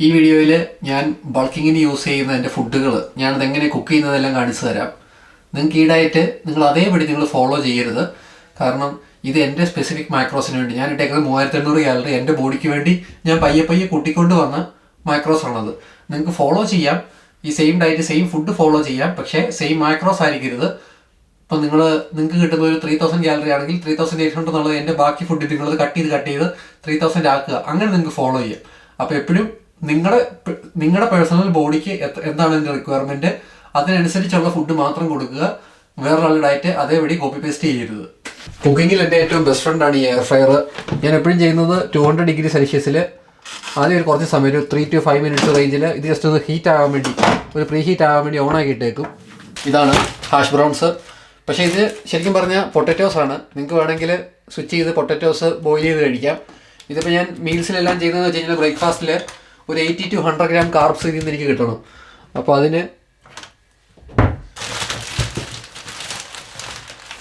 ഈ വീഡിയോയിൽ ഞാൻ ബൾക്കിങ്ങിന് യൂസ് ചെയ്യുന്ന എൻ്റെ ഫുഡുകൾ ഞാനതെങ്ങനെ കുക്ക് ചെയ്യുന്നതെല്ലാം കാണിച്ചു തരാം. നിങ്ങൾക്ക് ഈ ഡയറ്റ് നിങ്ങൾ അതേപടി നിങ്ങൾ ഫോളോ ചെയ്യരുത്. കാരണം ഇത് എൻ്റെ സ്പെസിഫിക് മാക്രോസിന് വേണ്ടി ഞാൻ ഇട്ടേക്കുന്നത് 3800 കാലറി എൻ്റെ ബോഡിക്ക് വേണ്ടി ഞാൻ പയ്യെ കൂട്ടിക്കൊണ്ട് വന്ന മാക്രോസ് ആണത്. നിങ്ങൾക്ക് ഫോളോ ചെയ്യാം, ഈ same diet same food follow ചെയ്യാം, പക്ഷേ സെയിം മാക്രോസ് ആയിരിക്കരുത്. ഇപ്പം നിങ്ങൾക്ക് കിട്ടുന്ന ഒരു 3000 കാലറി ആണെങ്കിൽ 3800 എന്നുള്ളത് എൻ്റെ ബാക്കി ഫുഡ് നിങ്ങളത് കട്ട് ചെയ്ത് 3000 ആക്കുക. അങ്ങനെ നിങ്ങൾക്ക് ഫോളോ ചെയ്യാം. അപ്പോൾ എപ്പോഴും നിങ്ങളുടെ പേഴ്സണൽ ബോഡിക്ക് എന്താണ് എൻ്റെ റിക്വയർമെൻറ്റ് അതിനനുസരിച്ചുള്ള ഫുഡ് മാത്രം കൊടുക്കുക. വേറൊരാളുടെ ഡയറ്റ് അതേപടി കോപ്പി പേസ്റ്റ് ചെയ്യരുത്. കുക്കിങ്ങിൽ എൻ്റെ ഏറ്റവും ബെസ്റ്റ് ഫ്രണ്ടാണ് ഈ എയർ ഫ്രയർ. ഞാൻ എപ്പോഴും ചെയ്യുന്നത് 200 ഡിഗ്രി സെൽഷ്യസിൽ ആദ്യം ഒരു കുറച്ച് സമയം ഒരു 3 to 5 മിനിറ്റ്സ് റേഞ്ചിൽ ഇത് ജസ്റ്റ് ഒന്ന് ഹീറ്റ് ആകാൻ വേണ്ടി ഒരു പ്രീ ഹീറ്റ് ആകാൻ വേണ്ടി ഓണാക്കി ഇട്ടേക്കും. ഇതാണ് ഹാഷ് ബ്രൗൺസ്. പക്ഷേ ഇത് ശരിക്കും പറഞ്ഞാൽ പൊട്ടറ്റോസ് ആണ്. നിങ്ങൾക്ക് വേണമെങ്കിൽ സ്വിച്ച് ചെയ്ത് പൊട്ടറ്റോസ് ബോയിൽ ചെയ്ത് കഴിക്കാം. ഇതിപ്പോൾ ഞാൻ മീൽസിലെല്ലാം ചെയ്യുന്നതെന്ന് വെച്ച് കഴിഞ്ഞാൽ ബ്രേക്ക്ഫാസ്റ്റിൽ ഒരു 80 to 100 ഗ്രാം കാർബ്സ് ഇതിൽ നിന്ന് എനിക്ക് കിട്ടണം. അപ്പോൾ അതിന്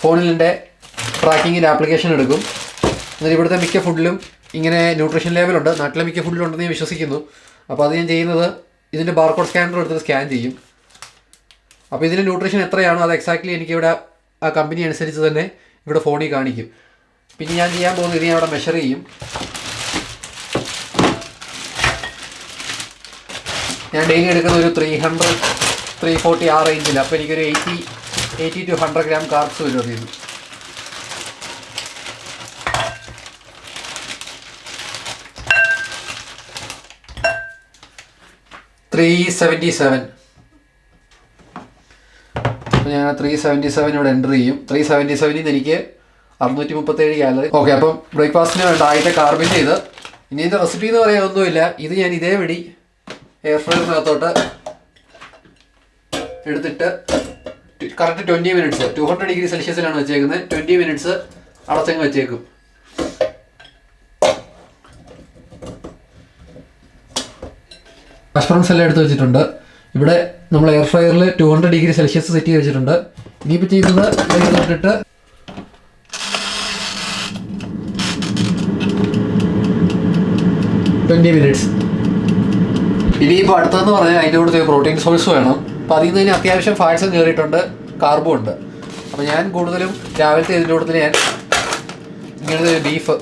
ഫോണിൽ എൻ്റെ ട്രാക്കിങ്ങിൻ്റെ ആപ്ലിക്കേഷൻ എടുക്കും. എന്നിട്ട് ഇവിടുത്തെ മിക്ക ഫുഡിലും ഇങ്ങനെ ന്യൂട്രീഷൻ ലേബലുണ്ട്. നാട്ടിലെ മിക്ക ഫുഡിലും ഉണ്ടെന്ന് ഞാൻ വിശ്വസിക്കുന്നു. അപ്പോൾ അത് ഞാൻ ചെയ്യുന്നത് ഇതിൻ്റെ ബാർകോഡ് സ്കാനർ എടുത്തിട്ട് സ്കാൻ ചെയ്യും. അപ്പോൾ ഇതിൻ്റെ ന്യൂട്രീഷൻ എത്രയാണോ അത് എക്സാക്ട്ലി എനിക്കിവിടെ ആ കമ്പനി അനുസരിച്ച് തന്നെ ഇവിടെ ഫോണിൽ കാണിക്കും. പിന്നെ ഞാൻ ചെയ്യാൻ പോകുന്നത് ഇത് ഞാൻ അവിടെ മെഷർ ചെയ്യും. ഞാൻ ഡെയിലി എടുക്കുന്ന ഒരു 300-340 ആ റേഞ്ചിൽ. അപ്പോൾ എനിക്കൊരു 80 to 100 ഗ്രാം കാർബ്സ് വരും അതിൽ നിന്ന്. അപ്പോൾ ഞാൻ 377 ഇവിടെ എൻ്റർ ചെയ്യും. 377 നിന്ന് എനിക്ക് 637 കാലറി. ഓക്കെ, അപ്പം ബ്രേക്ക്ഫാസ്റ്റിന് വേണ്ട ആദ്യത്തെ കാർബിൻ്റെ ഇത്. ഇനി ഇതിൻ്റെ റെസിപ്പി എന്ന് പറയാൻ ഒന്നുമില്ല. ഇത് ഞാൻ ഇതേപടി എയർ ഫ്രയറിനകത്തോട്ട് എടുത്തിട്ട് കറക്റ്റ് 20 മിനിറ്റ്സ് 200 ഡിഗ്രി സെൽഷ്യസിലാണ് വെച്ചേക്കുന്നത്. 20 മിനിറ്റ്സ് അടച്ചങ്ങ് വെച്ചേക്കും. ഹാഷ് എല്ലാം എടുത്ത് വെച്ചിട്ടുണ്ട്. ഇവിടെ നമ്മൾ എയർ ഫ്രയറിൽ 200 ഡിഗ്രി സെൽഷ്യസ് സെറ്റ് ചെയ്ത് വെച്ചിട്ടുണ്ട്. ഇനിയിപ്പോൾ ചെയ്യുന്നത് ഇട്ടിട്ട് മിനിറ്റ്സ്. ഇനിയിപ്പോൾ അടുത്തതെന്ന് പറഞ്ഞാൽ അതിൻ്റെ കൂടെ പ്രോട്ടീൻ സോഴ്സ് വേണം. അപ്പോൾ അതിൽ നിന്ന് അത്യാവശ്യം ഫാറ്റ്സും കയറിയിട്ടുണ്ട്, കാർബും ഉണ്ട്. അപ്പോൾ ഞാൻ കൂടുതലും രാവിലത്തെ ഇതിൻ്റെ കൂട്ടത്തിൽ ഞാൻ ഇങ്ങനത്തെ ബീഫ്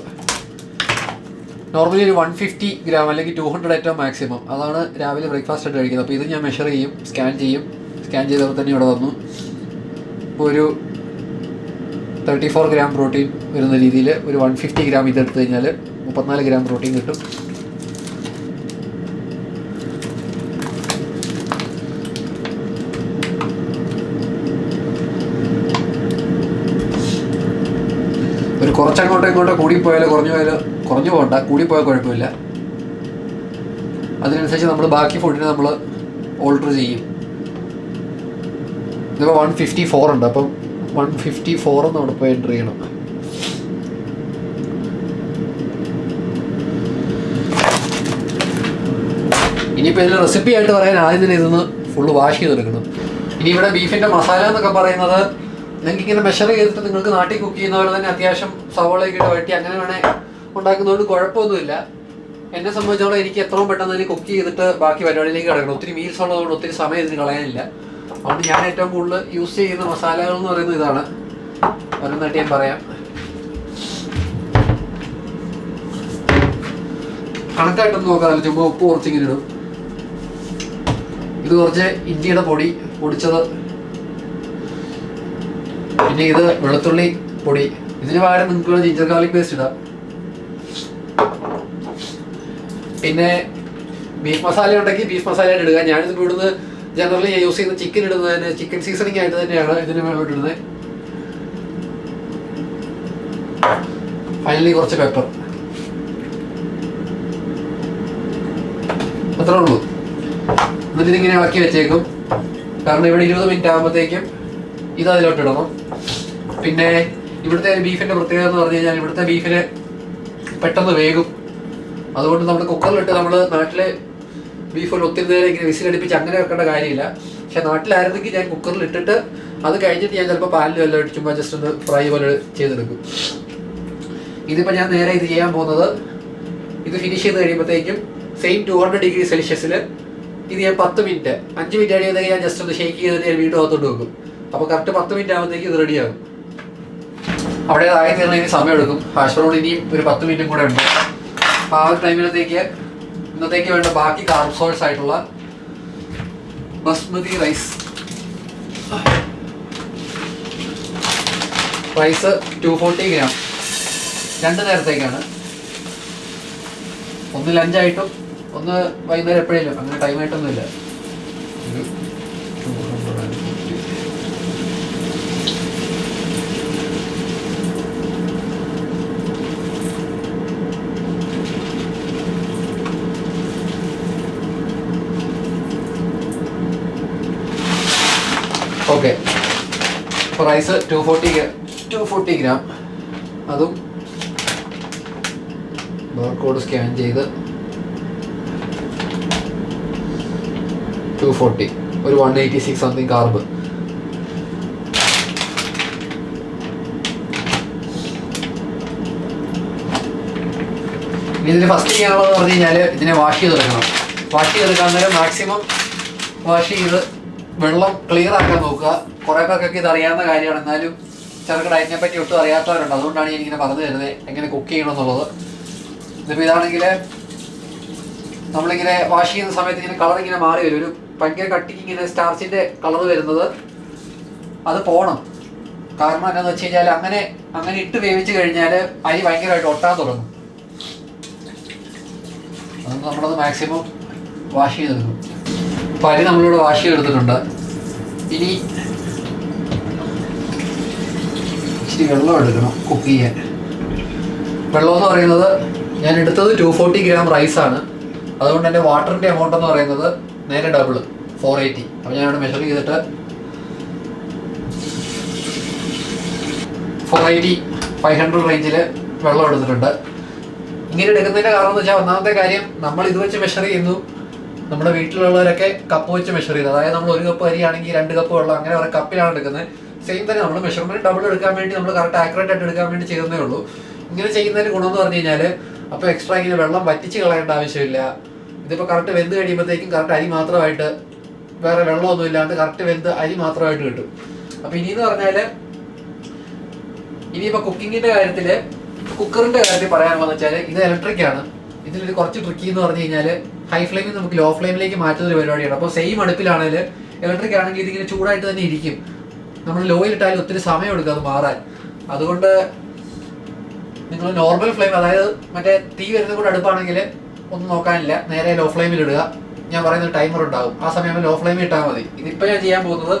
നോർമലി ഒരു 150 ഗ്രാം അല്ലെങ്കിൽ 200 ഏറ്റവും മാക്സിമം അതാണ് രാവിലെ ബ്രേക്ക്ഫാസ്റ്റ് ആയിട്ട് കഴിക്കുന്നത്. അപ്പോൾ ഇത് ഞാൻ മെഷർ ചെയ്യും, സ്കാൻ ചെയ്തപ്പോൾ തന്നെ ഇവിടെ വന്നു. ഇപ്പോൾ ഒരു 34 ഗ്രാം പ്രോട്ടീൻ വരുന്ന രീതിയിൽ ഒരു 150 ഗ്രാം ഇതെടുത്ത് കഴിഞ്ഞാൽ 34 ഗ്രാം പ്രോട്ടീൻ കിട്ടും. ഒരു കുറച്ചങ്ങോട്ടോ ഇങ്ങോട്ടോ കൂടിപ്പോയാലോ കുറഞ്ഞു പോകണ്ട, കൂടിപ്പോയാൽ കുഴപ്പമില്ല. അതിനനുസരിച്ച് നമ്മൾ ബാക്കി ഫുഡിനെ നമ്മൾ ഓൾട്ടർ ചെയ്യും. ഇതിപ്പോൾ 154 ഉണ്ട്. അപ്പം 154 എന്ന് അവിടെ പോയി എൻ്റർ ചെയ്യണം. ഇനിയിപ്പോൾ ഇതിൽ റെസിപ്പി ആയിട്ട് പറയാൻ ആദ്യം തന്നെ ഇതൊന്ന് ഫുള്ള് വാഷ് ചെയ്തെടുക്കണം. ഇനി ഇവിടെ ബീഫിൻ്റെ മസാല എന്നൊക്കെ പറയുന്നത് നിങ്ങൾക്ക് ഇങ്ങനെ മെഷർ ചെയ്തിട്ട് നിങ്ങൾക്ക് നാട്ടിൽ കുക്ക് ചെയ്യുന്ന പോലെ തന്നെ അത്യാവശ്യം സവോളയൊക്കെ ഇട്ട് വഴറ്റി അങ്ങനെ വേണേൽ ഉണ്ടാക്കുന്നതുകൊണ്ട് കുഴപ്പമൊന്നുമില്ല. എന്നെ സംബന്ധിച്ചോളം എനിക്ക് എത്രയും പെട്ടെന്ന് തന്നെ കുക്ക് ചെയ്തിട്ട് ബാക്കി പരിപാടിയിലേക്ക് കിടക്കണം. ഒത്തിരി മീൽസ് ഉള്ളതുകൊണ്ട് ഒത്തിരി സമയം ഇതിന് കളയാനില്ല. അതുകൊണ്ട് ഞാൻ ഏറ്റവും കൂടുതൽ യൂസ് ചെയ്യുന്ന മസാലകൾ എന്ന് പറയുന്നത് ഇതാണ്. ഒരെണ്ണമായിട്ട് ഞാൻ പറയാം. കണക്കായിട്ടൊന്നും നോക്കാറില്ല, ചുമ്മാ ഉപ്പ് കുറച്ചിങ്ങനെ ഇടും. ഇത് കുറച്ച് ഇഞ്ചിയുടെ പൊടി പൊടിച്ചത്, പിന്നെ ഇത് വെളുത്തുള്ളി പൊടി. ഇതിന് പകരം നിങ്ങൾക്ക് ജിഞ്ചർ ഗാർലിക് പേസ്റ്റ് ഇടാം. പിന്നെ ബീഫ് മസാല ഉണ്ടെങ്കിൽ ബീഫ് മസാല ആയിട്ട് ഇടുക. ഞാനിത് ഇവിടുന്ന് ജനറലി ഞാൻ യൂസ് ചെയ്യുന്ന ചിക്കൻ ഇടുന്നതിന് ചിക്കൻ സീസണിങ് ആയിട്ട് തന്നെയാണ് ഇതിന് വേണ്ടി ഇടുന്നത്. ഫൈനലി കുറച്ച് പെപ്പർ, അത്രേ ഉള്ളൂ. എന്നിട്ട് ഇതിങ്ങനെ ഇളക്കി വെച്ചേക്കും. കാരണം ഇവിടെ 20 മിനിറ്റ് ആകുമ്പോഴത്തേക്കും ഇത് അതിലോട്ട് ഇടണം. പിന്നെ ഇവിടുത്തെ ബീഫിൻ്റെ പ്രത്യേകത എന്ന് പറഞ്ഞു കഴിഞ്ഞാൽ ഇവിടുത്തെ ബീഫിന് പെട്ടെന്ന് വേകും. അതുകൊണ്ട് നമ്മൾ കുക്കറിലിട്ട് നമ്മൾ നാട്ടിലെ ബീഫ് ഒത്തിരി നേരം ഇങ്ങനെ വിസിലടിപ്പിച്ച് അങ്ങനെ വെക്കേണ്ട കാര്യമില്ല. പക്ഷെ നാട്ടിലായിരുന്നെങ്കിൽ ഞാൻ കുക്കറിലിട്ടിട്ട് അത് കഴിഞ്ഞിട്ട് ഞാൻ ചിലപ്പോൾ പാലിൽ വല്ലതും അടിച്ചുമ്പോൾ ജസ്റ്റ് ഒന്ന് ഫ്രൈ പോലെ ചെയ്തെടുക്കും. ഇതിപ്പോൾ ഞാൻ നേരെ ഇത് ചെയ്യാൻ പോകുന്നത് ഇത് ഫിനിഷ് ചെയ്ത് കഴിയുമ്പോഴത്തേക്കും സെയിം 200°C ഇത് ഞാൻ 10 മിനിറ്റ് 5 മിനിറ്റ് കഴിയുമ്പോഴത്തേക്ക് ഞാൻ ജസ്റ്റ് ഒന്ന് ഷേക്ക് ചെയ്തിട്ട് ഞാൻ വീണ്ടും അകത്തോട്ട് വെക്കും. അപ്പോൾ കറക്റ്റ് 10 മിനിറ്റ് ആകുമ്പോഴത്തേക്ക് ഇത് റെഡിയാകും. അവിടെ ആയി തീർന്നതിന് സമയം എടുക്കും. ഹാഷ് ബ്രൗൺ ഇനിയും ഒരു 10 മിനിറ്റും കൂടെ ഉണ്ട്. അപ്പോൾ ആ ഒരു ടൈമിലത്തേക്ക് ഇന്നത്തേക്ക് വേണ്ട ബാക്കി കാർബ് സോഴ്സ് ആയിട്ടുള്ള ബസ്മതി റൈസ് 240 ഗ്രാം 2 നേരത്തേക്കാണ്. ഒന്ന് ലഞ്ചായിട്ടും ഒന്ന് വൈകുന്നേരം എപ്പോഴേലും, അങ്ങനെ ടൈമായിട്ടൊന്നുമില്ല. ഓക്കെ, അപ്പോൾ റൈസ് 240 ഗ്രാം അതും ബാർകോഡ് സ്കാൻ ചെയ്ത് 240 ഒരു 186 സംതിങ് കാർബ്. ഇതിന് ഫസ്റ്റ് ചെയ്യാനുള്ളതെന്ന് പറഞ്ഞു കഴിഞ്ഞാൽ ഇതിനെ വാഷ് ചെയ്തെടുക്കണം. വാഷ് ചെയ്തെടുക്കാൻ നേരം മാക്സിമം വാഷ് ചെയ്ത് വെള്ളം ക്ലിയർ ആക്കാൻ നോക്കുക. കുറേ പേർക്കൊക്കെ ഇത് അറിയാവുന്ന കാര്യമാണ്, എന്നാലും ചിലർക്ക് ഡയറ്റിനെ പറ്റി ഒട്ടും അറിയാത്തവരുണ്ട്. അതുകൊണ്ടാണ് ഞാൻ ഇങ്ങനെ പറഞ്ഞു തരുന്നത് എങ്ങനെ കുക്ക് ചെയ്യണം എന്നുള്ളത്. ഇതിപ്പോൾ ഇതാണെങ്കിൽ നമ്മളിങ്ങനെ വാഷ് ചെയ്യുന്ന സമയത്ത് ഇങ്ങനെ കളർ ഇങ്ങനെ മാറി വരും. ഒരു ഭയങ്കര കട്ടിക്ക് ഇങ്ങനെ സ്റ്റാർച്ചിൻ്റെ കളർ വരുന്നത് അത് പോകണം. കാരണം എന്താണെന്ന് വെച്ച് കഴിഞ്ഞാൽ അങ്ങനെ ഇട്ട് വേവിച്ച് കഴിഞ്ഞാൽ അരി ഭയങ്കരമായിട്ട് ഒട്ടാൻ തുടങ്ങും. അതുകൊണ്ട് നമ്മളത് മാക്സിമം വാഷ് ചെയ്തെടുക്കും. അപ്പോൾ അരി നമ്മളിവിടെ വാഷ് ചെയ്തെടുത്തിട്ടുണ്ട്. ഇനി ഇച്ചിരി വെള്ളം എടുക്കണം കുക്ക് ചെയ്യാൻ. വെള്ളം എന്ന് പറയുന്നത് ഞാൻ എടുത്തത് 240 ഗ്രാം റൈസാണ്. അതുകൊണ്ട് എൻ്റെ വാട്ടറിൻ്റെ എമൗണ്ട് എന്ന് പറയുന്നത് നേരെ ഡബിൾ 480. അപ്പോൾ ഞാനിവിടെ മെഷർ ചെയ്തിട്ട് 480 500 റേഞ്ചിൽ വെള്ളം എടുത്തിട്ടുണ്ട്. ഇങ്ങനെ എടുക്കുന്നതിൻ്റെ കാരണം എന്ന് വെച്ചാൽ ഒന്നാമത്തെ കാര്യം നമ്മൾ ഇത് വെച്ച് മെഷർ ചെയ്യുന്നു. നമ്മുടെ വീട്ടിലുള്ളവരൊക്കെ കപ്പ് വെച്ച് മെഷർ ചെയ്ത്, അതായത് നമ്മൾ 1 കപ്പ് അരിയാണെങ്കിൽ 2 കപ്പ് വെള്ളം, അങ്ങനെ ഒരു കപ്പിലാണ് എടുക്കുന്നത്. സെയിം തന്നെ നമ്മൾ മെഷർമെൻറ്റ് ഡബിൾ എടുക്കാൻ വേണ്ടി നമ്മൾ കറക്റ്റ് ആക്യുറേറ്റ് ആയിട്ട് എടുക്കാൻ വേണ്ടി ചെയ്യുന്നേ ഉള്ളൂ. ഇങ്ങനെ ചെയ്യുന്നതിന് ഗുണമെന്ന് പറഞ്ഞു കഴിഞ്ഞാൽ അപ്പോൾ എക്സ്ട്രാ ഇങ്ങനെ വെള്ളം വറ്റിച്ച് കളയേണ്ട ആവശ്യമില്ല. ഇതിപ്പോൾ കറക്റ്റ് വെന്ത് കഴിയുമ്പോഴത്തേക്കും കറക്റ്റ് അരി മാത്രമായിട്ട്, വേറെ വെള്ളമൊന്നും ഇല്ലാണ്ട് കറക്റ്റ് വെന്ത് അരി മാത്രമായിട്ട് കിട്ടും. അപ്പോൾ ഇനിയെന്ന് പറഞ്ഞാൽ ഇനിയിപ്പോൾ കുക്കിങ്ങിൻ്റെ കാര്യത്തിൽ, കുക്കറിൻ്റെ കാര്യത്തിൽ പറയാനുള്ളതെന്ന് വെച്ചാൽ ഇത് ഇലക്ട്രിക്കാണ്. ഇതിലൊരു കുറച്ച് ട്രിക്കി എന്ന് പറഞ്ഞു കഴിഞ്ഞാൽ ഹൈ ഫ്ലെയിമിൽ നമുക്ക് ലോ ഫ്ലെയിമിലേക്ക് മാറ്റുന്ന ഒരു പരിപാടിയാണ്. അപ്പോൾ സെയിം അടുപ്പിലാണെങ്കിൽ ഇലക്ട്രിക് ആണെങ്കിൽ ഇതിങ്ങനെ ചൂടായിട്ട് തന്നെ ഇരിക്കും. നമ്മൾ ലോയിലിട്ടാലും ഒത്തിരി സമയം എടുക്കും അത് മാറാൻ. അതുകൊണ്ട് നിങ്ങൾ നോർമൽ ഫ്ലെയിം, അതായത് മറ്റേ തീ വരുന്ന കൂടെ അടുപ്പാണെങ്കിൽ ഒന്നും നോക്കാനില്ല, നേരെ ലോ ഫ്ലെയിമിൽ ഇടുക. ഞാൻ പറയുന്ന ടൈമർ ഉണ്ടാകും, ആ സമയം ലോ ഫ്ലെയിമിൽ ഇട്ടാൽ മതി. ഇതിപ്പോൾ ഞാൻ ചെയ്യാൻ പോകുന്നത്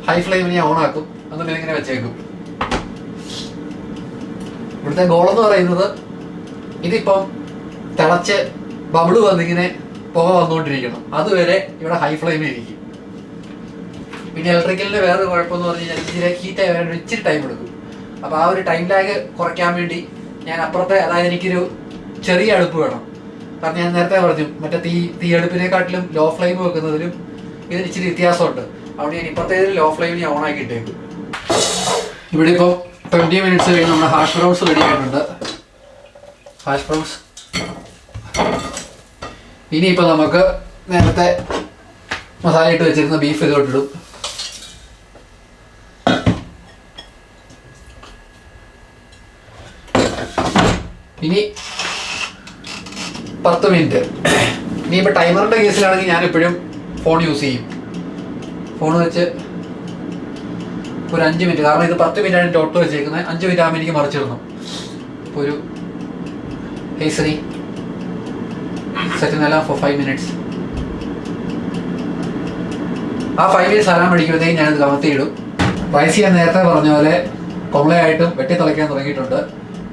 ഹൈ ഫ്ലെയിമിൽ ഞാൻ ഓണാക്കും, എന്നിട്ട് ഇതിങ്ങനെ വെച്ചേക്കും. ഇവിടുത്തെ ഗോളെന്ന് പറയുന്നത് ഇതിപ്പം തിളച്ച് ബബിള് വന്നിങ്ങനെ പുക വന്നുകൊണ്ടിരിക്കണം, അതുവരെ ഇവിടെ ഹൈ ഫ്ലെയിമിൽ ഇരിക്കും. പിന്നെ ഇലക്ട്രിക്കലിൻ്റെ വേറൊരു കുഴപ്പമെന്ന് പറഞ്ഞു കഴിഞ്ഞാൽ ഇച്ചിരി ഹീറ്റ് ആയി വരാൻ ഇച്ചിരി ടൈം എടുക്കും. അപ്പോൾ ആ ഒരു ടൈം ലാഗ് കുറയ്ക്കാൻ വേണ്ടി ഞാൻ അപ്പുറത്തെ, അതായത് എനിക്കൊരു ചെറിയ അടുപ്പ് വേണം. കാരണം ഞാൻ നേരത്തെ പറഞ്ഞു മറ്റേ തീ അടുപ്പിനെക്കാട്ടിലും ലോ ഫ്ലെയിം വെക്കുന്നതിലും ഇതിന് ഇച്ചിരി വ്യത്യാസമുണ്ട്. അവിടെ ഞാൻ ഇപ്പുറത്തേതിൽ ലോ ഫ്ലെയിം ഞാൻ ഓണാക്കിയിട്ടേക്കും. ഇവിടെ ഇപ്പോൾ 20 മിനിറ്റ്സ് കഴിഞ്ഞ് നമ്മുടെ ഹാഷ് ബ്രൗൺസ് റെഡി ആയിട്ടുണ്ട്. ഹാഷ് ബ്രൗൺസ് ഇനിയിപ്പോൾ നമുക്ക് നേരത്തെ മസാല ഇട്ട് വെച്ചിരുന്ന ബീഫ് ഇതോട്ടിടും. ഇനി 10 മിനിറ്റ്. ഇനിയിപ്പോൾ ടൈമറിൻ്റെ കേസിലാണെങ്കിൽ ഞാനെപ്പോഴും ഫോൺ യൂസ് ചെയ്യും. ഫോൺ വെച്ച് ഒരു 5 മിനിറ്റ്, കാരണം ഇത് 10 മിനിറ്റാണ് ടോട്ടൽ വെച്ചേക്കുന്നത്. 5 മിനിറ്റ് ആകുമ്പോൾ എനിക്ക് മറിച്ചിടണം. ഇപ്പോൾ ഒരു ഹേസറി സെറ്റ് ഫോർ 5 മിനിറ്റ്സ്. ആ 5 മിനിറ്റ്സ് ആരാൻ പഠിക്കുമ്പോഴത്തേക്കും ഞാനിത് കമത്തിയിടും. റൈസ് ഞാൻ നേരത്തെ പറഞ്ഞ പോലെ കൊള്ളയായിട്ടും വെട്ടി തിളയ്ക്കാൻ തുടങ്ങിയിട്ടുണ്ട്.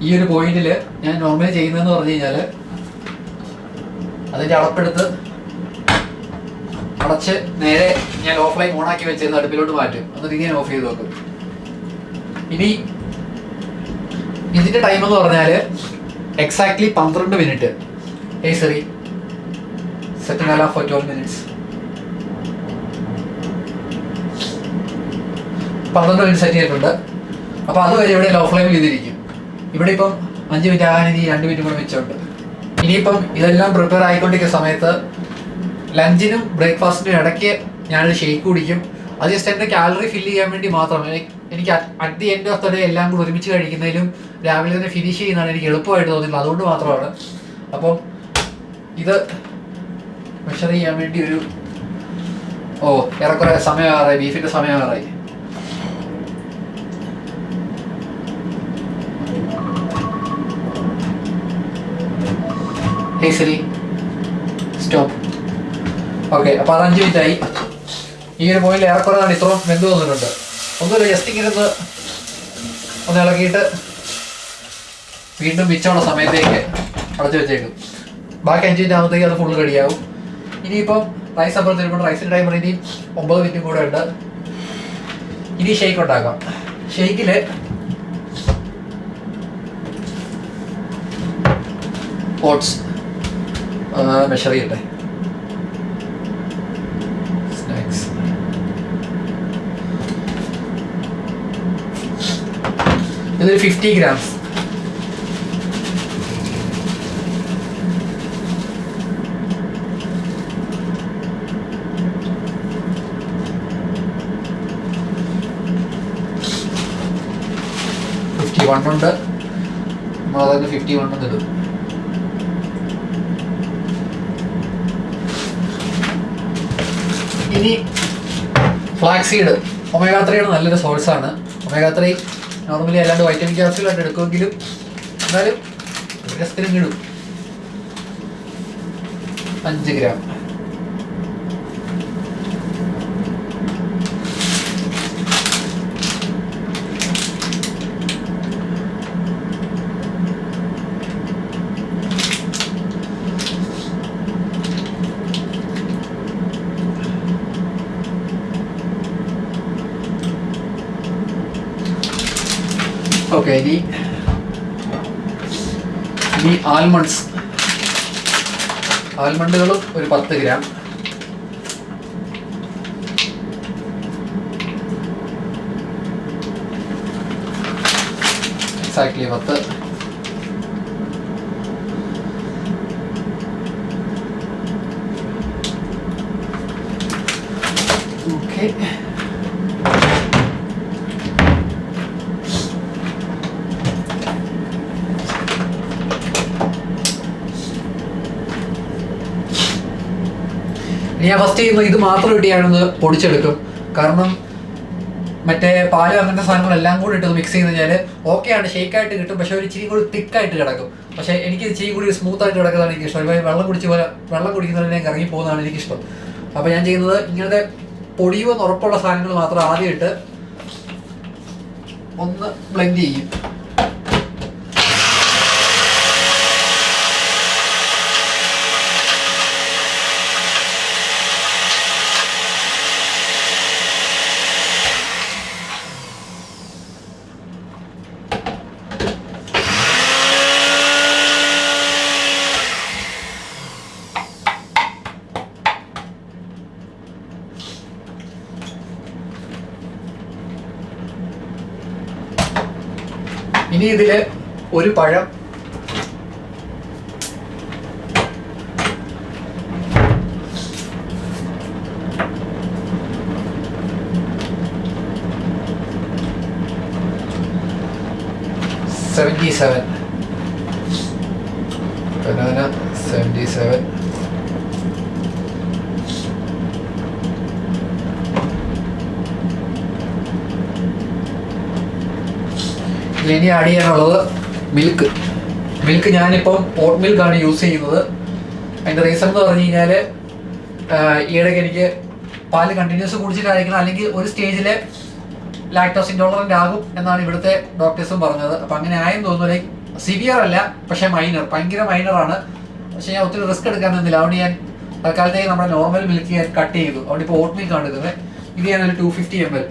ഈ ഒരു പോയിന്റിൽ ഞാൻ നോർമലി ചെയ്യുന്നതെന്ന് പറഞ്ഞു കഴിഞ്ഞാൽ അതിൻ്റെ അടപ്പെടുത്ത് അടച്ച് നേരെ ഞാൻ ലോ ഫ്ലെയിം ഓണാക്കി വെച്ചിരുന്ന അടുപ്പിലോട്ട് മാറ്റും, എന്നിട്ട് ഇങ്ങനെ ഓഫ് ചെയ്ത് വെക്കും. ഇനി ഇതിൻ്റെ ടൈം എന്ന് പറഞ്ഞാൽ exactly 12 minute. Sorry, set for 12 minutes. 12 minute set ചെയ്തിട്ടുണ്ട്. അപ്പോൾ അതുവരെ ഇവിടെ ലോ ഫ്ലെയിമിൽ ഇതിരിക്കും. ഇവിടെ ഇപ്പം 5 മിനിറ്റ് ആകാൻ ഇനി 2 മിനിറ്റ് കൂടെ വെച്ചുണ്ട്. ഇനിയിപ്പം ഇതെല്ലാം പ്രിപ്പയർ ആയിക്കൊണ്ടിരിക്കുന്ന സമയത്ത് ലഞ്ചിനും ബ്രേക്ക്ഫാസ്റ്റിനും ഇടയ്ക്ക് ഞാനൊരു ഷേക്ക് കുടിക്കും. അത് ജസ്റ്റ് എൻ്റെ കാലറി ഫില്ല് ചെയ്യാൻ വേണ്ടി മാത്രം. എനിക്ക് at the end of the day എല്ലാം കൂടി ഒരുമിച്ച് കഴിക്കുന്നതിലും രാവിലെ തന്നെ ഫിനിഷ് ചെയ്യുന്നതാണ് എനിക്ക് എളുപ്പമായിട്ട് തോന്നുന്നത്. അതുകൊണ്ട് മാത്രമാണ്. അപ്പം ഇത് മെഷർ ചെയ്യാൻ വേണ്ടി ഒരു ഏറെക്കുറെ സമയമാറായി, ബീഫിൻ്റെ സമയമാറായി. ഹേസലി സ്റ്റോപ്പ്. ഓക്കെ, അപ്പോൾ അത് 5 മിനിറ്റായി. ഈ ഒരു പോയിന്റ് ഏറെക്കുറെ ഇത്രയും വെന്ത് തോന്നിയിട്ടുണ്ട്. ഒന്നുമില്ല, ജസ്റ്റ് ഇങ്ങനെ ഒന്ന് ഇളക്കിയിട്ട് വീണ്ടും മിച്ചമുള്ള സമയത്തേക്ക് അടച്ചു വെച്ചേക്കും. ബാക്കി 5 മിനിറ്റ് ആകുമ്പോഴത്തേക്ക് അത് ഫുള്ള് റെഡിയാവും. ഇനിയിപ്പം റൈസ് അപ്പുറത്ത് വരുമ്പോൾ റൈസിൻ്റെ ടൈമർ ഇനി 9 മിനിറ്റും കൂടെ ഉണ്ട്. ഇനി ഷേക്ക് ഉണ്ടാക്കാം. ഷേക്കിൽ ഓട്സ് മെഷർ ചെയ്യട്ടെ. സ്നാക്സ് ഇതൊരു 50 ഗ്രാംസ്. ഉണ്ട്, നമ്മളതിന് 51 ഇടും. ഇനി ഫ്ലാക്സ് സീഡ്, ഒമേഗ 3 നല്ലൊരു സോഴ്സാണ്. ഒമേഗ 3 നോർമലി അല്ലാണ്ട് വൈറ്റമിൻ ക്യാപ്സ്യൂളായിട്ട് എടുക്കുമെങ്കിലും എന്നാലും രസത്തിനും ഇടും. 5 ഗ്രാം. ഓക്കെ, ഇനി ആൽമണ്ടുകളും ഒരു 10 ഗ്രാം. എക്സാക്ട്ലി 10. ഓക്കെ, ഞാൻ ഫസ്റ്റ് ചെയ്യുമ്പോൾ ഇത് മാത്രം ഇട്ട് ഞാനൊന്ന് പൊടിച്ചെടുക്കും. കാരണം മറ്റേ പാല് അങ്ങനത്തെ സാധനങ്ങളെല്ലാം കൂടി ഇട്ട് മിക്സ് ചെയ്ത് കഴിഞ്ഞാൽ ഓക്കെയാണ്, ഷേക്കായിട്ട് കിട്ടും. പക്ഷെ ഒരു ഇച്ചിരി കൂടി തിക്കായിട്ട് കിടക്കും. പക്ഷേ എനിക്ക് ഇച്ചിരി കൂടി സ്മൂത്തായിട്ട് കിടക്കുന്നതാണ് എനിക്കിഷ്ടം. വെള്ളം കുടിക്കുന്നതിനെ ഇറങ്ങി പോകുന്നതാണ് എനിക്കിഷ്ടം. അപ്പോൾ ഞാൻ ചെയ്യുന്നത് ഇങ്ങനത്തെ പൊടിയുമെന്ന് ഉറപ്പുള്ള സാധനങ്ങൾ മാത്രം ആദ്യം ഇട്ട് ഒന്ന് ബ്ലെൻഡ് ചെയ്യും. ഇനി ഇതിൽ ഒരു പഴം, banana 77, ഇനി ആഡ് ചെയ്യാനുള്ളത് മിൽക്ക് ഞാനിപ്പം ഓട്ട് മിൽക്കാണ് യൂസ് ചെയ്യുന്നത്. അതിൻ്റെ റീസൺ എന്ന് പറഞ്ഞു കഴിഞ്ഞാൽ ഈയിടയ്ക്ക് എനിക്ക് പാല് കണ്ടിന്യൂസ് കുടിച്ചിട്ടായിരിക്കണം, അല്ലെങ്കിൽ ഒരു സ്റ്റേജിൽ ലാക്ടോസ് ഇൻടോളറൻ്റ് ആകും എന്നാണ് ഇവിടുത്തെ ഡോക്ടേഴ്സും പറഞ്ഞത്. അപ്പം അങ്ങനെ ആയെന്ന് തോന്നുന്നു. ലൈക്ക് സിവിയർ അല്ല, പക്ഷേ ഭയങ്കര മൈനറാണ്. പക്ഷേ ഞാൻ ഒത്തിരി റിസ്ക് എടുക്കാൻ നിന്നില്ല. അതുകൊണ്ട് ഞാൻ തൽക്കാലത്തേക്ക് നമ്മുടെ നോർമൽ മിൽക്ക് ഞാൻ കട്ട് ചെയ്തു. അതുകൊണ്ട് ഇപ്പോൾ ഓട്ട് മിൽക്കാണ് എടുക്കുന്നത്. ഇത് ഞാനൊരു 250 ml.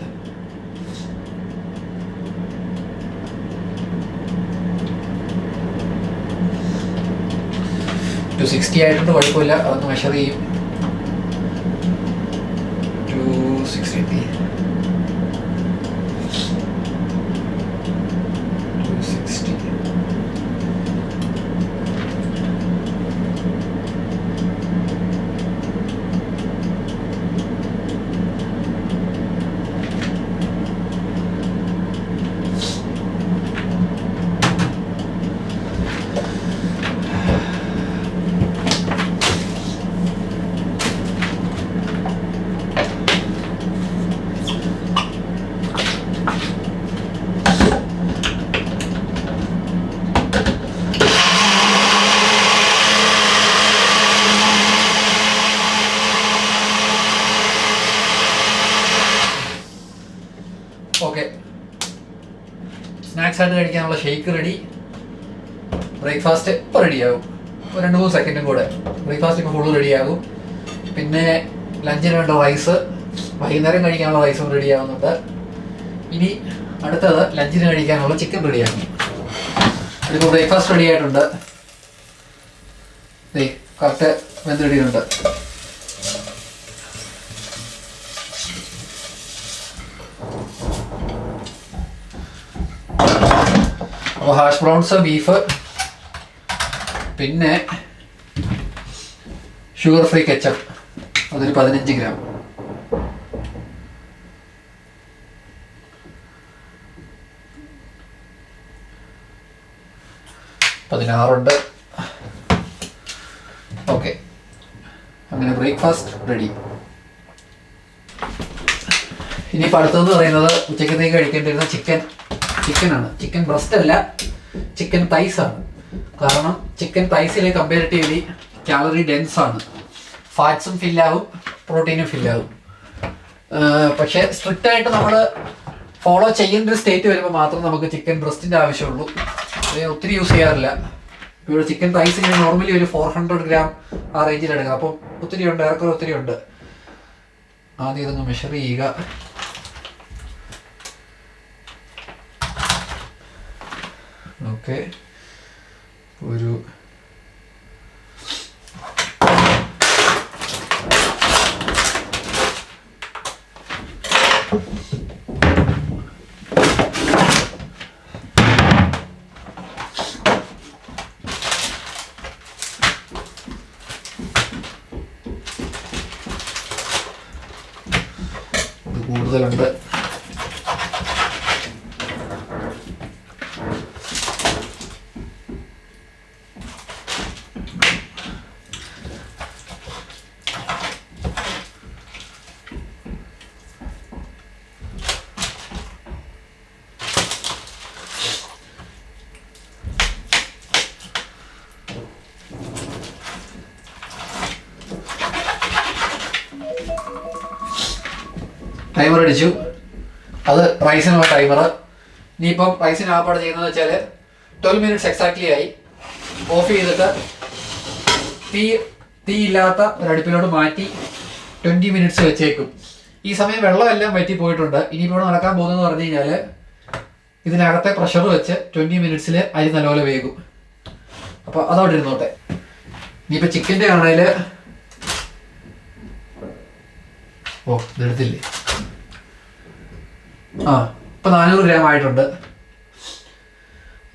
$260 ആയിട്ടുണ്ട്, കുഴപ്പമില്ല. അതൊന്ന് മെഷർ ചെയ്യും. 260. സ്നാക്സ് ആയിട്ട് കഴിക്കാനുള്ള ഷേക്ക് റെഡി. ബ്രേക്ക്ഫാസ്റ്റ് ഇപ്പോൾ റെഡിയാകും, ഇപ്പോൾ 2-3 സെക്കൻഡും കൂടെ ബ്രേക്ക്ഫാസ്റ്റ് ഇപ്പോൾ ഫുള്ള് റെഡിയാകും. പിന്നെ ലഞ്ചിന് വേണ്ട റൈസ്, വൈകുന്നേരം കഴിക്കാനുള്ള റൈസും റെഡിയാകുന്നുണ്ട്. ഇനി അടുത്തത് ലഞ്ചിന് കഴിക്കാനുള്ള ചിക്കൻ റെഡിയാക്കും. ഇതിപ്പോൾ ബ്രേക്ക്ഫാസ്റ്റ് റെഡി ആയിട്ടുണ്ട്. കറക്റ്റ് വെന്ത് റെഡിയുണ്ട്. അപ്പോൾ ഹാഷ് ബ്രൗൺസ്, ബീഫ്, പിന്നെ ഷുഗർ ഫ്രീ കെച്ചപ്പ്, അതൊരു 15 ഗ്രാം. ഉണ്ട്. ഓക്കെ, അങ്ങനെ ബ്രേക്ക്ഫാസ്റ്റ് റെഡി. ഇനിയിപ്പോൾ അടുത്തതെന്ന് പറയുന്നത് ഉച്ചക്കത്തേക്ക് കഴിക്കേണ്ടിരുന്ന ചിക്കനാണ്. ചിക്കൻ ബ്രസ്റ്റ് അല്ല, ചിക്കൻ തൈസ് ആണ്. കാരണം ചിക്കൻ തൈസിലെ കമ്പാരിറ്റീവ്ലി കാലറി ഡെൻസ് ആണ്. ഫാറ്റ്സും ഫില്ലാവും, പ്രോട്ടീനും ഫില്ലാവും. പക്ഷേ സ്ട്രിക്റ്റ് ആയിട്ട് നമ്മൾ ഫോളോ ചെയ്യേണ്ട ഒരു സ്റ്റേറ്റ് വരുമ്പോൾ മാത്രം നമുക്ക് ചിക്കൻ ബ്രസ്റ്റിൻ്റെ ആവശ്യമുള്ളൂ. ഒത്തിരി യൂസ് ചെയ്യാറില്ല. ഇവിടെ ചിക്കൻ തൈസിന് നോർമലി ഒരു 400 ഗ്രാം ആ റേഞ്ചിൽ എടുക്കുക. അപ്പം ഒത്തിരി ഉണ്ട്, ഏറെക്കുറെ ഒത്തിരി ഉണ്ട്. ആദ്യം ഇതൊന്ന് മെഷർ ചെയ്യുക. ഓക്കെ, ഒരു കൂടുതലുണ്ട്. ടൈമർ അടിച്ചു. അത് റൈസിനുള്ള ടൈമർ. ഇനിയിപ്പം റൈസിന് ആപ്പാട് ചെയ്യുന്നത് വെച്ചാൽ 12 മിനിറ്റ്സ് എക്സാക്ട്ലി ആയി. ഓഫ് ചെയ്തിട്ട് തീ ഇല്ലാത്ത ഒരു അടുപ്പിലോട്ട് മാറ്റി 20 മിനിറ്റ്സ് വെച്ചേക്കും. ഈ സമയം വെള്ളമെല്ലാം വറ്റി പോയിട്ടുണ്ട്. ഇനിയിപ്പോൾ നടക്കാൻ പോകുന്നതെന്ന് പറഞ്ഞു കഴിഞ്ഞാൽ ഇതിനകത്തെ പ്രഷർ വെച്ച് 20 മിനിറ്റ്സിൽ അരി നല്ലപോലെ വേകും. അപ്പോൾ അതവിടെ ഇരുന്നോട്ടെ. ഇനിയിപ്പോൾ ചിക്കൻ്റെ ആണെങ്കിൽ ഇതെടുത്തില്ലേ, ഇപ്പോൾ 400 ഗ്രാം ആയിട്ടുണ്ട്.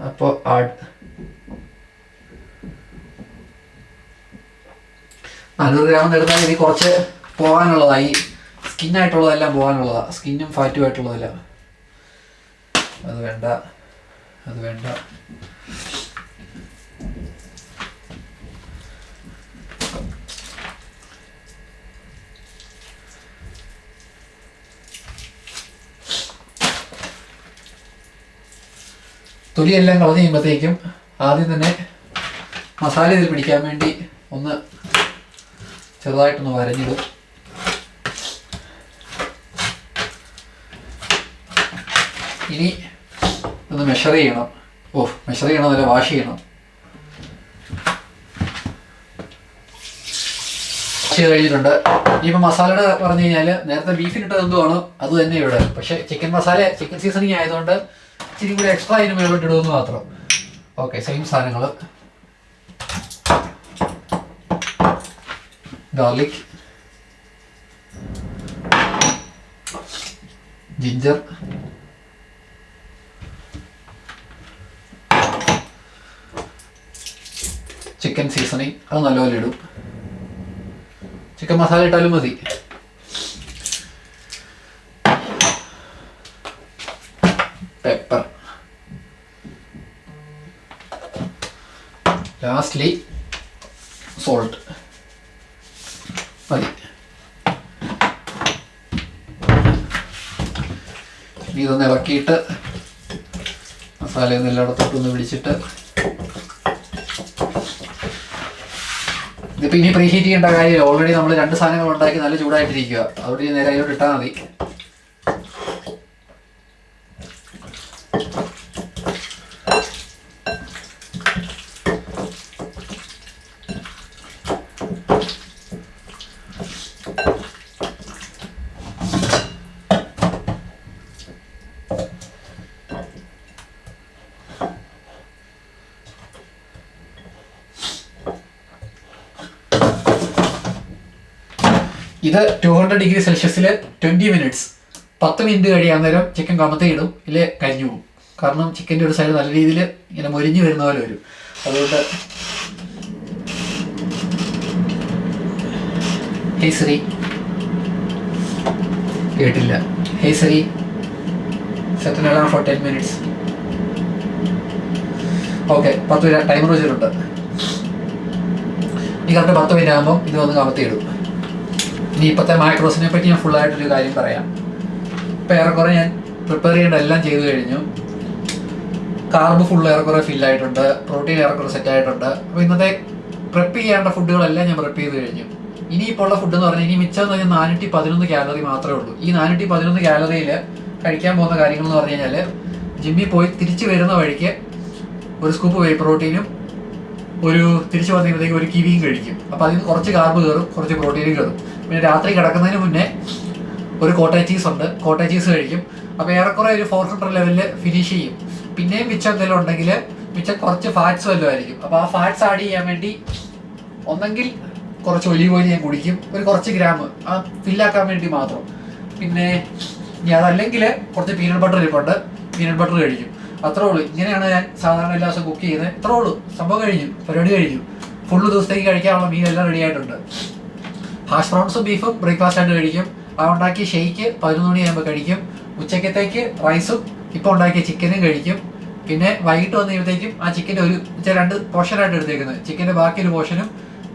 അപ്പോൾ 400 ഗ്രാം എടുത്താൽ ഇനി കുറച്ച് പോകാനുള്ളതായി. സ്കിന്നായിട്ടുള്ളതെല്ലാം പോകാനുള്ളതാണ്, സ്കിന്നും ഫാറ്റും ആയിട്ടുള്ളതെല്ലാം. അത് വേണ്ട. തൊലിയെല്ലാം കളഞ്ഞ് കഴിയുമ്പോഴത്തേക്കും ആദ്യം തന്നെ മസാല ഇതിൽ പിടിക്കാൻ വേണ്ടി ഒന്ന് ചെറുതായിട്ടൊന്ന് വരഞ്ഞിടും. ഇനി ഒന്ന് മെഷർ ചെയ്യണം. അല്ല, വാഷ് ചെയ്യണം. ചെയ്ത് കഴിഞ്ഞിട്ടുണ്ട്. ഇനിയിപ്പോൾ മസാലയുടെ പറഞ്ഞു കഴിഞ്ഞാൽ നേരത്തെ ബീഫിനിട്ടത് എന്തുവാണോ അത് തന്നെ ഇവിടെ. പക്ഷേ ചിക്കൻ സീസണിങ് ആയതുകൊണ്ട് ഇച്ചിരി കൂടി എക്സ്ട്രാ അതിന് മേലോട്ട് ഇടുമെന്ന് മാത്രം. ഓക്കെ, സെയിം സാധനങ്ങൾ. ഗാർലിക്, ജിഞ്ചർ, ചിക്കൻ സീസണിങ് അത് നല്ലപോലെ ഇടും. ചിക്കൻ മസാല ഇട്ടാലും മതി. പെപ്പർ, ലാസ്റ്റ്ലി സോൾട്ട് മതി. ഇനി ഇതൊന്ന് ഇളക്കിയിട്ട് മസാലയൊന്നും എല്ലായിടത്തോട്ടൊന്ന് പിടിച്ചിട്ട് ഇതിപ്പോൾ ഇനി പ്രീഹീറ്റ് ചെയ്യേണ്ട കാര്യമില്ല. ഓൾറെഡി നമ്മൾ 2 സാധനങ്ങൾ ഉണ്ടാക്കി നല്ല ചൂടായിട്ടിരിക്കുക. അതുകൊണ്ട് നേരെ അതിലോട്ട് ഇട്ടാൽ മതി. ഇത് 200°C 20 മിനിറ്റ്സ് 10 മിനിറ്റ് കഴിയാൻ നേരം ചിക്കൻ കമത്തിയിടും, ഇല്ലേ കരിഞ്ഞു പോകും. കാരണം ചിക്കൻ്റെ ഒരു സൈഡ് നല്ല രീതിയിൽ ഇങ്ങനെ മൊരിഞ്ഞ് വരുന്ന പോലെ വരും. അതുകൊണ്ട് ഹേ ശ്രീ കേട്ടില്ല. Hey Siri set an alarm for 10 minutes. Okay, 10 minute timer വെച്ചിട്ടുണ്ട്. ഈ കറക്റ്റ് 10 മിനിറ്റ് ആകുമ്പോൾ ഇത് വന്ന് കമത്തിയിടും. ഇനി ഇപ്പോഴത്തെ മാക്രോസിനെ പറ്റി ഞാൻ ഫുള്ളായിട്ടൊരു കാര്യം പറയാം. ഇപ്പം ഏറെക്കുറെ ഞാൻ പ്രിപ്പയർ ചെയ്യേണ്ട എല്ലാം ചെയ്തു കഴിഞ്ഞു. കാർബ് ഫുൾ ഏറെക്കുറെ ഫില്ലായിട്ടുണ്ട്, പ്രോട്ടീൻ ഏറെക്കുറെ സെറ്റായിട്ടുണ്ട്. അപ്പോൾ ഇന്നത്തെ പ്രെപ്പ് ചെയ്യേണ്ട ഫുഡുകളെല്ലാം ഞാൻ പ്രെപ്പ് ചെയ്ത് കഴിഞ്ഞു. ഇനിയിപ്പോൾ ഉള്ള ഫുഡ് എന്ന് പറഞ്ഞാൽ ഇനി മിച്ചം എന്ന് പറഞ്ഞാൽ 411 കാലറി മാത്രമേ ഉള്ളൂ. ഈ 411 കാലറിയിൽ കഴിക്കാൻ പോകുന്ന കാര്യങ്ങൾ എന്ന് പറഞ്ഞു കഴിഞ്ഞാൽ, ജിമ്മിൽ പോയി തിരിച്ച് വരുന്ന വഴിക്ക് ഒരു സ്കൂപ്പ് വേ പ്രോട്ടീനും തിരിച്ച് വന്നിരുന്നേക്ക് ഒരു കിവിയും കഴിക്കും. അപ്പോൾ അതിന് കുറച്ച് കാർബ് കയറും, കുറച്ച് പ്രോട്ടീനും കയറും. പിന്നെ രാത്രി കിടക്കുന്നതിന് മുന്നേ ഒരു കോട്ടേജ് ചീസ് ഉണ്ട്, കോട്ടേജ് ചീസ് കഴിക്കും. അപ്പോൾ ഏറെക്കുറെ ഒരു 400 ലെവലിൽ ഫിനിഷ് ചെയ്യും. പിന്നെയും മിച്ചം എന്തെങ്കിലും ഉണ്ടെങ്കിൽ മിച്ചം കുറച്ച് ഫാറ്റ്സ് വല്ലതും ആയിരിക്കും. അപ്പോൾ ആ ഫാറ്റ്സ് ആഡ് ചെയ്യാൻ വേണ്ടി ഒന്നെങ്കിൽ കുറച്ച് ഒലീവ് ഓയിൽ ഞാൻ കുടിക്കും, ഒരു കുറച്ച് ഗ്രാം ആ ഫില്ലാക്കാൻ വേണ്ടി മാത്രം. പിന്നെ ഇനി അതല്ലെങ്കിൽ കുറച്ച് പീനട്ട് ബട്ടർ ഇരിപ്പുണ്ട്, പീനട്ട് ബട്ടർ കഴിക്കും. അത്രേ ഉള്ളൂ. ഇങ്ങനെയാണ് ഞാൻ സാധാരണ എല്ലാ ദിവസവും കുക്ക് ചെയ്യുന്നത്. ഇത്രേ ഉള്ളൂ, സംഭവം കഴിഞ്ഞു, പരിപാടി കഴിഞ്ഞു. ഫുള്ള് ദിവസത്തേക്ക് കഴിക്കാനുള്ള മീൻ എല്ലാം റെഡി ആയിട്ടുണ്ട്. ഹാഷ് ബ്രൗൺസും ബീഫും ബ്രേക്ക്ഫാസ്റ്റ് ആയിട്ട് കഴിക്കും. ആ ഉണ്ടാക്കിയ ഷെയ്ക്ക് 11 മണിയാകുമ്പോൾ കഴിക്കും. ഉച്ചക്കത്തേക്ക് റൈസും ഇപ്പോൾ ഉണ്ടാക്കിയ ചിക്കനും കഴിക്കും. പിന്നെ വൈകിട്ട് വന്ന് കഴിയുമ്പോഴത്തേക്കും ആ ചിക്കൻ്റെ ഒരു 2 പോർഷനായിട്ട് എടുത്തേക്കുന്നത്, ചിക്കൻ്റെ ബാക്കി ഒരു പോർഷനും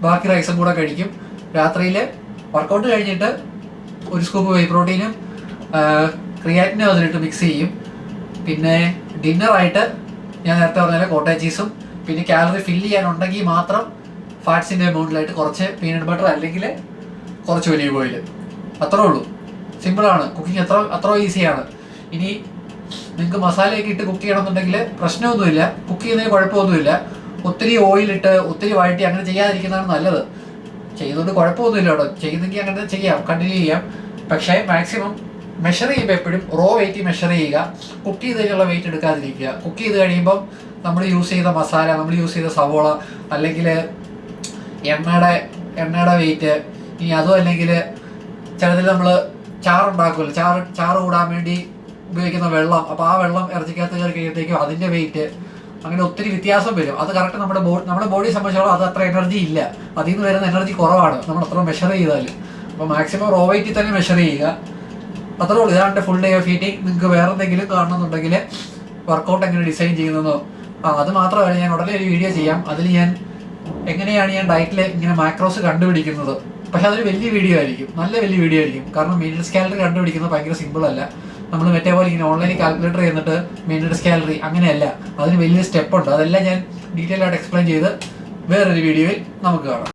ബാക്കി റൈസും കൂടെ കഴിക്കും. രാത്രിയിൽ വർക്കൗട്ട് കഴിഞ്ഞിട്ട് ഒരു സ്കൂപ്പ് വേ പ്രോട്ടീനും ക്രിയാറ്റിനും അതിലിട്ട് മിക്സ് ചെയ്യും. പിന്നെ ഡിന്നറായിട്ട് ഞാൻ നേരത്തെ പറഞ്ഞ കോട്ടേജ് ചീസും പിന്നെ കാലറി ഫില്ല് ചെയ്യാനുണ്ടെങ്കിൽ മാത്രം ഫാറ്റ്സിൻ്റെ എമൗണ്ടിലായിട്ട് കുറച്ച് പീനട്ട് ബട്ടർ അല്ലെങ്കിൽ കുറച്ച് ഒലീവ് ഓയിൽ. അത്രേ ഉള്ളൂ. സിമ്പിളാണ് കുക്കിംഗ്, അത്ര ഈസിയാണ്. ഇനി നിങ്ങൾക്ക് മസാലയൊക്കെ ഇട്ട് കുക്ക് ചെയ്യണമെന്നുണ്ടെങ്കിൽ പ്രശ്നമൊന്നുമില്ല, കുക്ക് ചെയ്യുന്നതിന് കുഴപ്പമൊന്നുമില്ല. ഒത്തിരി ഓയിലിട്ട് ഒത്തിരി വഴറ്റി അങ്ങനെ ചെയ്യാതിരിക്കുന്നതാണ് നല്ലത്. ചെയ്യുന്നതുകൊണ്ട് കുഴപ്പമൊന്നുമില്ല കേട്ടോ, ചെയ്യുന്നെങ്കിൽ അങ്ങനെ ചെയ്യാം, കണ്ടിന്യൂ ചെയ്യാം. പക്ഷേ മാക്സിമം മെഷർ ചെയ്യുമ്പോൾ എപ്പോഴും റോ വെയിറ്റ് മെഷർ ചെയ്യുക, കുക്ക് ചെയ്ത് കഴിഞ്ഞുള്ള വെയിറ്റ് എടുക്കാതിരിക്കുക. കുക്ക് ചെയ്ത് കഴിയുമ്പം നമ്മൾ യൂസ് ചെയ്ത മസാല, നമ്മൾ യൂസ് ചെയ്ത സവോള അല്ലെങ്കിൽ എണ്ണയുടെ വെയിറ്റ്, ഇനി അതും അല്ലെങ്കിൽ ചിലതിൽ നമ്മൾ ചാറുണ്ടാക്കുമല്ലോ, ചാറ് കൂടാൻ വേണ്ടി ഉപയോഗിക്കുന്ന വെള്ളം, അപ്പോൾ ആ വെള്ളം ഇറച്ചിക്കകത്ത് കയറി കഴിയുമ്പോഴത്തേക്കും അതിൻ്റെ വെയിറ്റ്, അങ്ങനെ ഒത്തിരി വ്യത്യാസം വരും. അത് കറക്റ്റ് നമ്മുടെ ബോഡിയെ സംബന്ധിച്ചോളം അത് അത്ര എനർജി ഇല്ല, അതിൽ നിന്ന് വരുന്ന എനർജി കുറവാണ് നമ്മൾ അത്ര മെഷർ ചെയ്താൽ. അപ്പോൾ മാക്സിമം റോ വെയിറ്റിൽ തന്നെ മെഷർ ചെയ്യുക. അത്രേ ഉള്ളൂ. ഇതാണ് ഫുൾ ഡേ ഓഫ് ഈറ്റിംഗ്. നിങ്ങൾക്ക് വേറെ എന്തെങ്കിലും കാണണമെന്നുണ്ടെങ്കിൽ വർക്കൗട്ട് എങ്ങനെ ഡിസൈൻ ചെയ്യുന്നതെന്നോ അത് മാത്രമല്ല, ഞാൻ ഉടനെ ഒരു വീഡിയോ ചെയ്യാം. അതിൽ ഞാൻ എങ്ങനെയാണ് ഞാൻ ഡയറ്റിൽ ഇങ്ങനെ മാക്രോസ് കണ്ടുപിടിക്കുന്നത്. പക്ഷെ അതൊരു വലിയ വീഡിയോ ആയിരിക്കും, നല്ല വലിയ വീഡിയോ ആയിരിക്കും. കാരണം മിനിറ്റ്സ് കാലറി കണ്ടുപിടിക്കുന്നത് ഭയങ്കര സിമ്പിളല്ല. നമ്മൾ മറ്റേ പോലെ ഇങ്ങനെ ഓൺലൈനിൽ കാൽക്കുലേറ്റർ ചെയ്യുന്നിട്ട് മിനിറ്റ്സ് കാലറി അങ്ങനെയല്ല, അതിന് വലിയ സ്റ്റെപ്പ് ഉണ്ട്. അതെല്ലാം ഞാൻ ഡീറ്റെയിൽ ആയിട്ട് എക്സ്പ്ലെയിൻ ചെയ്ത് വേറൊരു വീഡിയോയിൽ നമുക്ക് കാണാം.